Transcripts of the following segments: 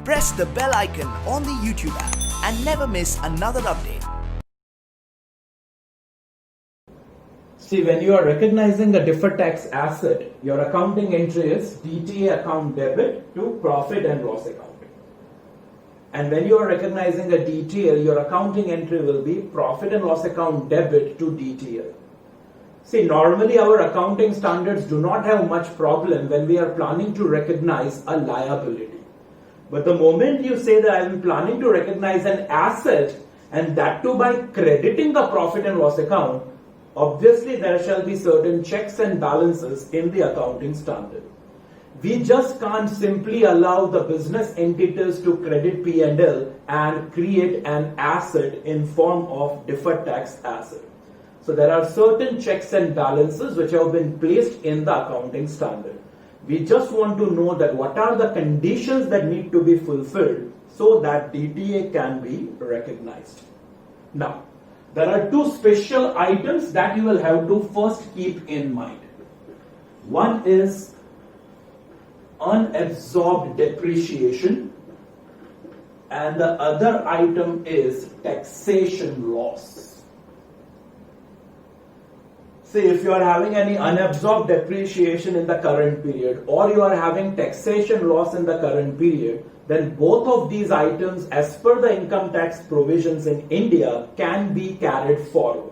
Press the bell icon on the YouTube app and never miss another update. See, when you are recognizing a deferred tax asset, your accounting entry is DTA account debit to profit and loss accounting. And when you are recognizing a DTL, your accounting entry will be profit and loss account debit to DTL. See, normally our accounting standards do not have much problem when we are planning to recognize a liability. But the moment you say that I am planning to recognize an asset, and that too by crediting the profit and loss account, obviously there shall be certain checks and balances in the accounting standard. We just can't simply allow the business entities to credit P&L and create an asset in form of deferred tax asset. So there are certain checks and balances which have been placed in the accounting standard. We just want to know that what are the conditions that need to be fulfilled so that DTA can be recognized. Now, there are two special items that you will have to first keep in mind. One is unabsorbed depreciation and the other item is taxation loss. See, if you are having any unabsorbed depreciation in the current period or you are having taxation loss in the current period, then both of these items as per the income tax provisions in India can be carried forward.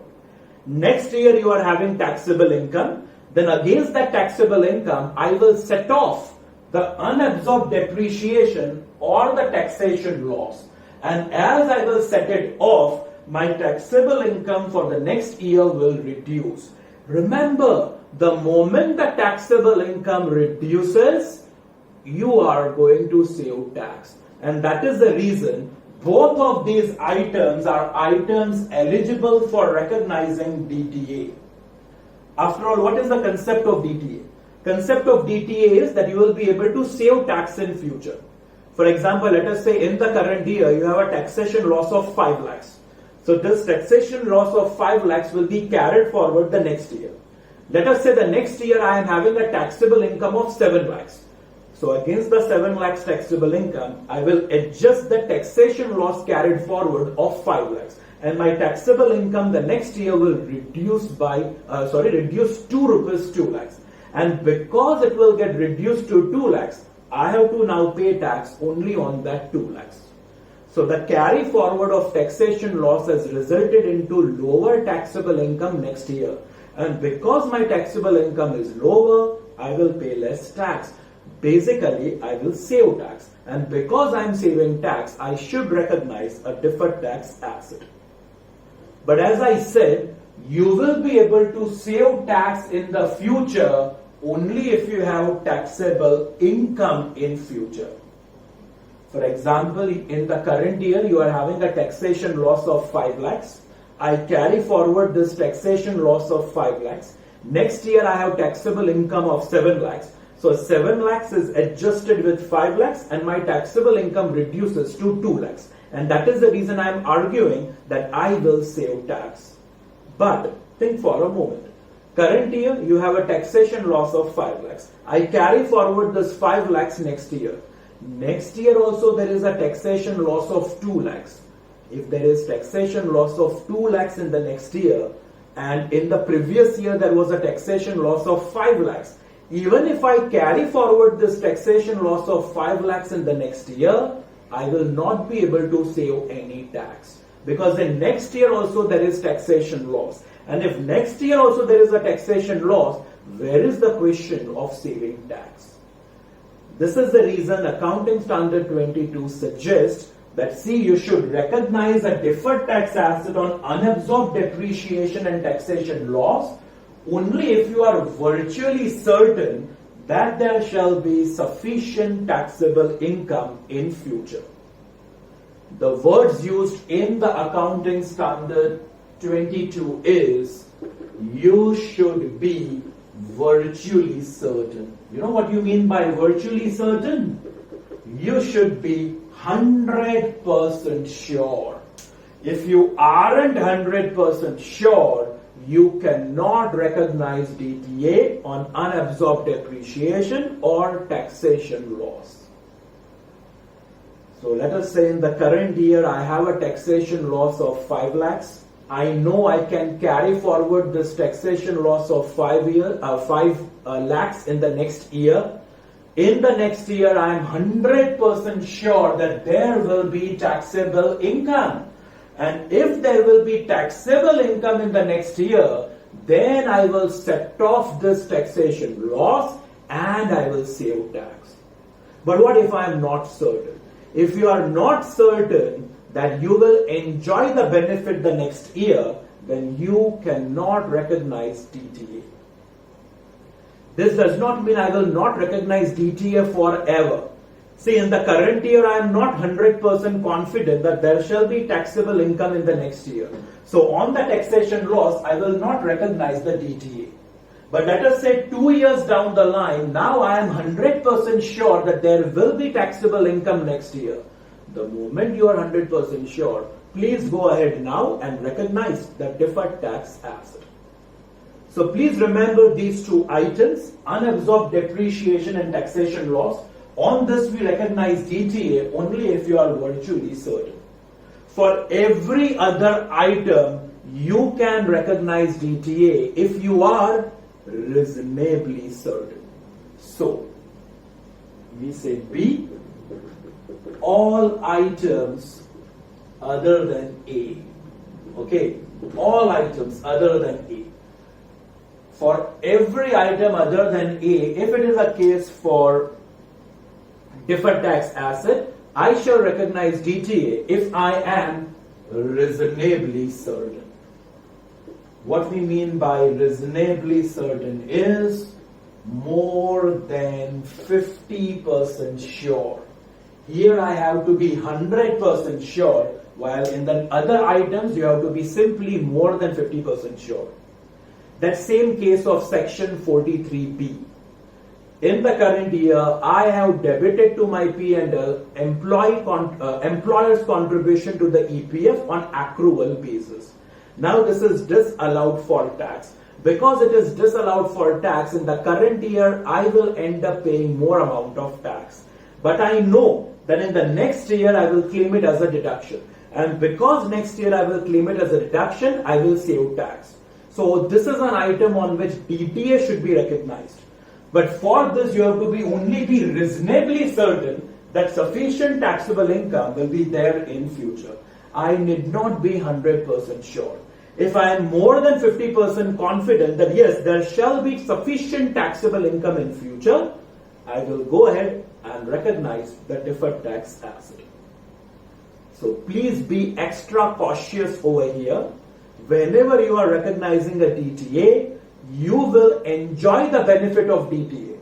Next year you are having taxable income, then against that taxable income I will set off the unabsorbed depreciation or the taxation loss. And as I will set it off, my taxable income for the next year will reduce. Remember, the moment the taxable income reduces, you are going to save tax. And that is the reason both of these items are items eligible for recognizing DTA. After all, what is the concept of DTA? Concept of DTA is that you will be able to save tax in future. For example, let us say in the current year you have a taxation loss of 5 lakhs. So this taxation loss of 5 lakhs will be carried forward the next year. Let us say the next year I am having a taxable income of 7 lakhs. So against the 7 lakhs taxable income, I will adjust the taxation loss carried forward of 5 lakhs. And my taxable income the next year will reduce reduce 2 rupees 2 lakhs. And because it will get reduced to 2 lakhs, I have to now pay tax only on that 2 lakhs. So the carry forward of taxation loss has resulted into lower taxable income next year. And because my taxable income is lower, I will pay less tax. Basically, I will save tax. And because I am saving tax, I should recognize a deferred tax asset. But as I said, you will be able to save tax in the future only if you have taxable income in future. For example, in the current year, you are having a taxation loss of 5 lakhs. I carry forward this taxation loss of 5 lakhs. Next year, I have taxable income of 7 lakhs. So 7 lakhs is adjusted with 5 lakhs and my taxable income reduces to 2 lakhs. And that is the reason I am arguing that I will save tax. But think for a moment. Current year, you have a taxation loss of 5 lakhs. I carry forward this 5 lakhs next year. Next year also there is a taxation loss of 2 lakhs. If there is taxation loss of 2 lakhs in the next year and in the previous year there was a taxation loss of 5 lakhs, even if I carry forward this taxation loss of 5 lakhs in the next year, I will not be able to save any tax. Because in next year also there is taxation loss. And if next year also there is a taxation loss, where is the question of saving tax? This is the reason Accounting Standard 22 suggests that you should recognize a deferred tax asset on unabsorbed depreciation and taxation loss only if you are virtually certain that there shall be sufficient taxable income in future. The words used in the Accounting Standard 22 is, you should be virtually certain. You know what you mean by virtually certain? You should be 100% sure. If you aren't 100% sure, you cannot recognize DTA on unabsorbed depreciation or taxation loss. So let us say in the current year I have a taxation loss of 5 lakhs. I know I can carry forward this taxation loss of 5 lakhs in the next year. In the next year, I am 100% sure that there will be taxable income. And if there will be taxable income in the next year, then I will set off this taxation loss and I will save tax. But what if I am not certain? If you are not certain that you will enjoy the benefit the next year, then you cannot recognize DTA. This does not mean I will not recognize DTA forever. See, in the current year, I am not 100% confident that there shall be taxable income in the next year. So on the taxation loss, I will not recognize the DTA. But let us say 2 years down the line, now I am 100% sure that there will be taxable income next year. The moment you are 100% sure, please go ahead now and recognize the deferred tax asset. So please remember these two items, unabsorbed depreciation and taxation loss. On this we recognize DTA only if you are virtually certain. For every other item, you can recognize DTA if you are reasonably certain. So, we say B, all items other than A. Okay, all items other than A. For every item other than A, if it is a case for deferred tax asset, I shall recognize DTA if I am reasonably certain. What we mean by reasonably certain is more than 50% sure. Here I have to be 100% sure, while in the other items you have to be simply more than 50% sure. That same case of section 43B. In the current year, I have debited to my P&L employer's contribution to the EPF on accrual basis. Now this is disallowed for tax. Because it is disallowed for tax, in the current year, I will end up paying more amount of tax. But I know that in the next year, I will claim it as a deduction. And because next year I will claim it as a deduction, I will save tax. So this is an item on which DTA should be recognized. But for this, you have to only be reasonably certain that sufficient taxable income will be there in future. I need not be 100% sure. If I am more than 50% confident that yes, there shall be sufficient taxable income in future, I will go ahead and recognize the deferred tax asset. So please be extra cautious over here. Whenever you are recognizing a DTA, you will enjoy the benefit of DTA.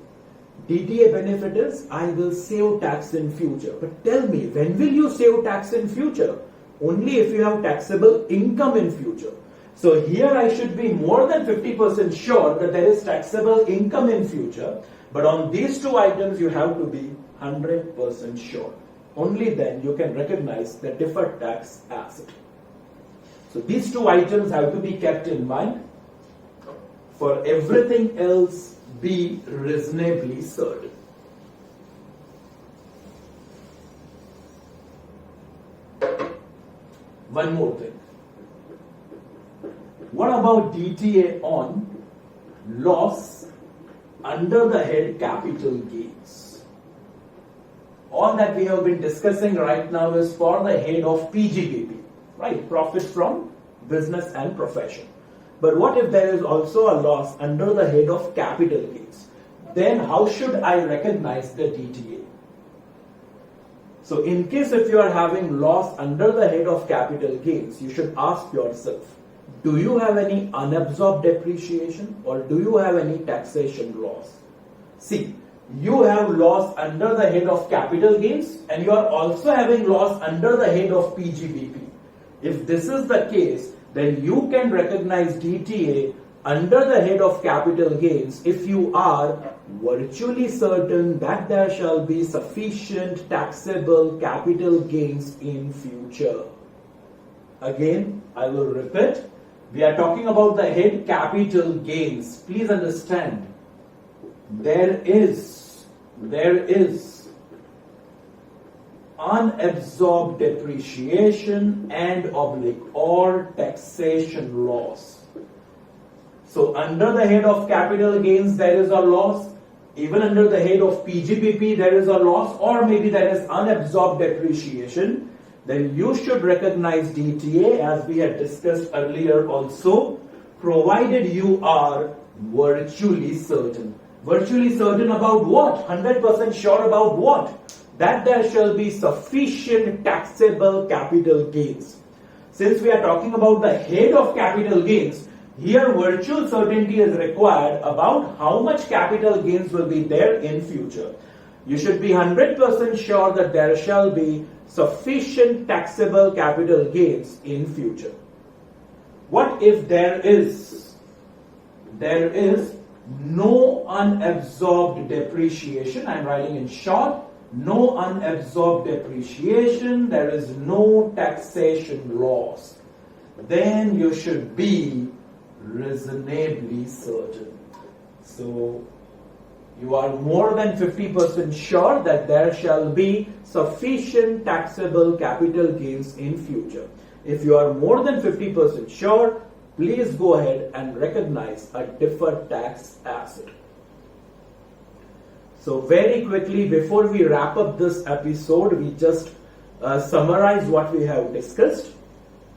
DTA benefit is, I will save tax in future. But tell me, when will you save tax in future? Only if you have taxable income in future. So here I should be more than 50% sure that there is taxable income in future. But on these two items, you have to be 100% sure. Only then you can recognize the deferred tax asset. So these two items have to be kept in mind. For everything else, be reasonably certain. One more thing. What about DTA on loss under the head capital gains? All that we have been discussing right now is for the head of PGBP, right? Profit from business and profession. But what if there is also a loss under the head of capital gains? Then how should I recognize the DTA? So in case if you are having loss under the head of capital gains, you should ask yourself, do you have any unabsorbed depreciation or do you have any taxation loss? See, you have loss under the head of capital gains and you are also having loss under the head of PGBP. If this is the case, then you can recognize DTA under the head of capital gains if you are virtually certain that there shall be sufficient taxable capital gains in future. Again, I will repeat, we are talking about the head capital gains. Please understand, there is unabsorbed depreciation and oblique or taxation loss. So under the head of capital gains there is a loss, even under the head of PGBP there is a loss, or maybe there is unabsorbed depreciation, then you should recognize DTA as we had discussed earlier also, provided you are virtually certain. Virtually certain about what? 100% sure about what? That there shall be sufficient taxable capital gains. Since we are talking about the head of capital gains, here virtual certainty is required about how much capital gains will be there in future. You should be 100% sure that there shall be sufficient taxable capital gains in future. What if there is no unabsorbed depreciation? I am writing in short, no unabsorbed depreciation, there is no taxation loss. Then you should be reasonably certain. So you are more than 50% sure that there shall be sufficient taxable capital gains in future. If you are more than 50% sure, please go ahead and recognize a deferred tax asset. So very quickly, before we wrap up this episode, we just summarize what we have discussed.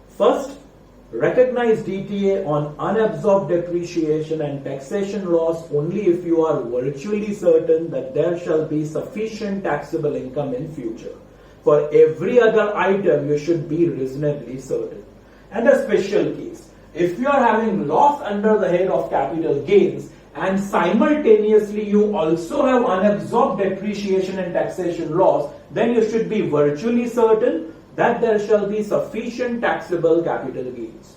First, recognize DTA on unabsorbed depreciation and taxation loss only if you are virtually certain that there shall be sufficient taxable income in future. For every other item, you should be reasonably certain. And a special case, if you are having loss under the head of capital gains and simultaneously you also have unabsorbed depreciation and taxation loss, then you should be virtually certain that there shall be sufficient taxable capital gains.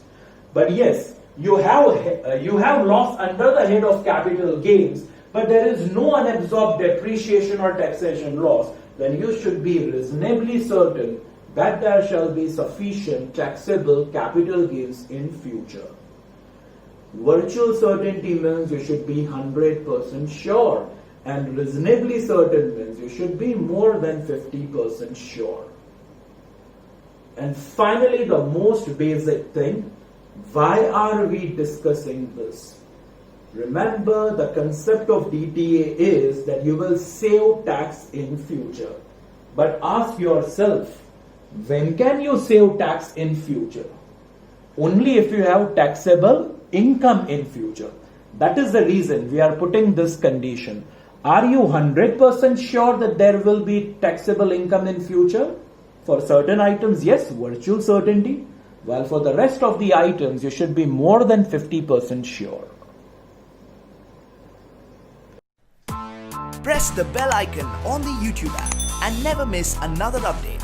But yes, you have loss under the head of capital gains, but there is no unabsorbed depreciation or taxation loss, then you should be reasonably certain that there shall be sufficient taxable capital gains in future. Virtual certainty means you should be 100% sure, and reasonably certain means you should be more than 50% sure. And finally, the most basic thing, why are we discussing this? Remember, the concept of DTA is that you will save tax in future. But ask yourself, when can you save tax in future? Only if you have taxable income in future. That is the reason we are putting this condition. Are you 100% sure that there will be taxable income in future? For certain items, yes, virtual certainty. While for the rest of the items, you should be more than 50% sure. Press the bell icon on the YouTube app and never miss another update.